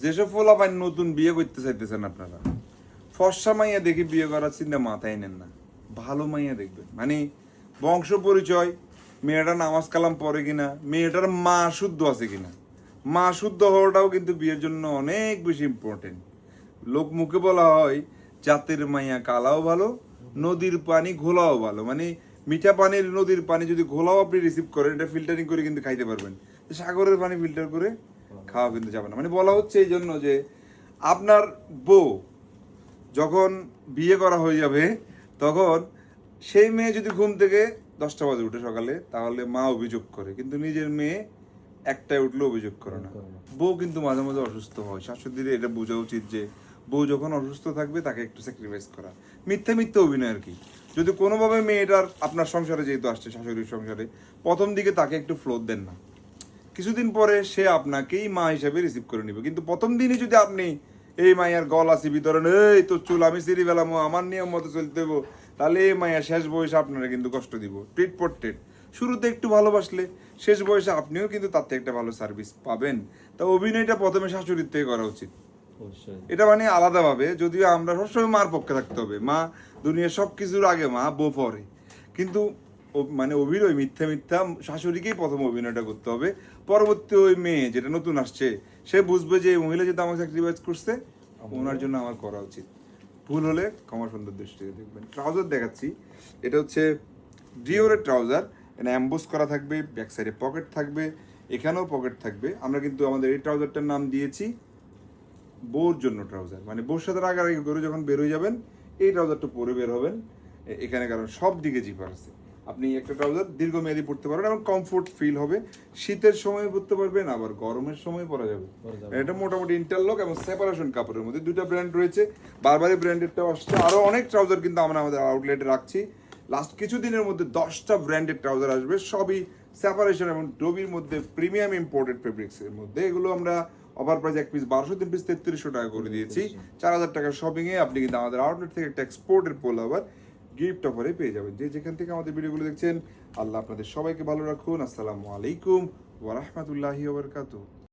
যেসব পোলাপান নতুন বিয়ে করতে চাইতেছেন আপনারা, ফর্সা মাইয়া দেখে বিয়ে করার চিন্তা মাথায় নেন না, ভালো মাইয়া দেখবেন। মানে বংশ পরিচয়, মেয়েটা নামাজ কালাম পড়ে কিনা, মেয়েটার মা শুদ্ধ আছে কিনা। মা শুদ্ধ হওয়াটাও কিন্তু বিয়ের জন্য অনেক বেশি ইম্পর্টেন্ট। লোক মুখে বলা হয় জাতের মাইয়া কালাও ভালো, নদীর পানি ঘোলাও ভালো। মানে মিঠা পানির নদীর পানি যদি ঘোলাও আপনি রিসিভ করেন, এটা ফিল্টারিং করে কিন্তু খাইতে পারবেন। সাগরের পানি ফিল্টার করে খাওয়া কিন্তু যাবে না। মানে বলা হচ্ছে এই জন্য যে আপনার বউ যখন বিয়ে করা হয়ে যাবে, তখন সেই মেয়ে যদি ঘুম থেকে 10টা বাজে উঠে সকালে, তাহলে মা অভিযোগ করে, কিন্তু নিজের মেয়ে একটাই উঠলে অভিযোগ করে না। বউ কিন্তু মাঝে মাঝে অসুস্থ হয়, শাশুড়ির এটা বোঝা উচিত যে বউ যখন অসুস্থ থাকবে তাকে একটু স্যাক্রিফাইস করা। মিথ্যা মিথ্যা অভিনয় আর কি। যদি কোনোভাবে মেয়েটার আপনার সংসারে যেহেতু আসছে, শাশুড়ির সংসারে, প্রথম দিকে তাকে একটু ফ্লোর দেন না, কিছুদিন পরে সে আপনাকেই মা হিসাবে রিসিভ করে নিবে। কিন্তু প্রথম দিনই যদি আপনি এই মাইয়ার গলা চিবি ধরেন, এই তো চুল আমি সিঁড়ি বেলাম, আমার নিয়ম মতো চলতে দেবো, তাহলে এই মাইয়া শেষ বয়সে আপনারা কিন্তু কষ্ট দিব। Treat for treat. শুরুতে একটু ভালোবাসলে শেষ বয়সে আপনিও কিন্তু তার থেকে একটা ভালো সার্ভিস পাবেন। তা অভিনয়টা প্রথমে শাশুড়ির থেকে করা উচিত, এটা মানে আলাদাভাবে। যদিও আমরা সবসময় মার পক্ষে থাকতে হবে, মা দুনিয়ার সব কিছুর আগে, মা বউ পরে। কিন্তু মানে অভিনয় মিথ্যা মিথ্যা শাশুড়িকেই প্রথম অভিনয়টা করতে হবে। পরবর্তী ওই মেয়ে যেটা নতুন আসছে, সে বুঝবে যে এই মহিলা যেটা আমাকে স্যাক্রিফাইস করছে, ওনার জন্য আমার করা উচিত। ভুল হলে ক্ষমা সুন্দর দৃষ্টিতে দেখবেন। ট্রাউজার দেখাচ্ছি, এটা হচ্ছে ডিওরের ট্রাউজার। এটা অ্যাম্বোস করা থাকবে, ব্যাক সাইডে পকেট থাকবে, এখানেও পকেট থাকবে। আমরা কিন্তু আমাদের এই ট্রাউজারটার নাম দিয়েছি বউর জন্য ট্রাউজার। মানে বউর সাথে রাগারাগি করে যখন বেরোয় যাবেন, এই ট্রাউজারটা পরে বের হবেন এখানে, কারণ সব দিকে জিপার আছে। আপনি একটা ট্রাউজার দীর্ঘমেয়াদী পড়তে পারবেন এবং কমফোর্ট ফিল হবে। শীতের সময় পরতে পারবেন, আবার গরমের সময় পরা যাবে। এটা মোটামুটি ইন্টারলক এবং সেপারেশন কাপড়ের মধ্যে দুইটা ব্র্যান্ড রয়েছে। বারবারই ব্র্যান্ডেডটাও আসছে। আরও অনেক ট্রাউজার কিন্তু আমরা আমাদের আউটলেটে রাখছি। লাস্ট কিছুদিনের মধ্যে 10টা ব্র্যান্ডেড ট্রাউজার আসবে, সবই সেপারেশন এবং ডোবির মধ্যে, প্রিমিয়াম ইম্পোর্টেড ফেব্রিক্সের মধ্যে। এগুলো আমরা অফার প্রাইস এক পিস 1200, 3 পিস 3300 টাকা করে দিয়েছি। 4000 টাকার শপিংয়ে আপনি কিন্তু আমাদের আউটলেট থেকে একটা এক্সপোর্টের পোল আবার গিফট অফারে পেয়ে যাবেন। যে যেখান থেকে আমাদের ভিডিওগুলো দেখছেন, আল্লাহ আপনাদের সবাইকে ভালো রাখুন। আসসালামু আলাইকুম ওয়া রাহমাতুল্লাহি ওয়া বারাকাতুহু।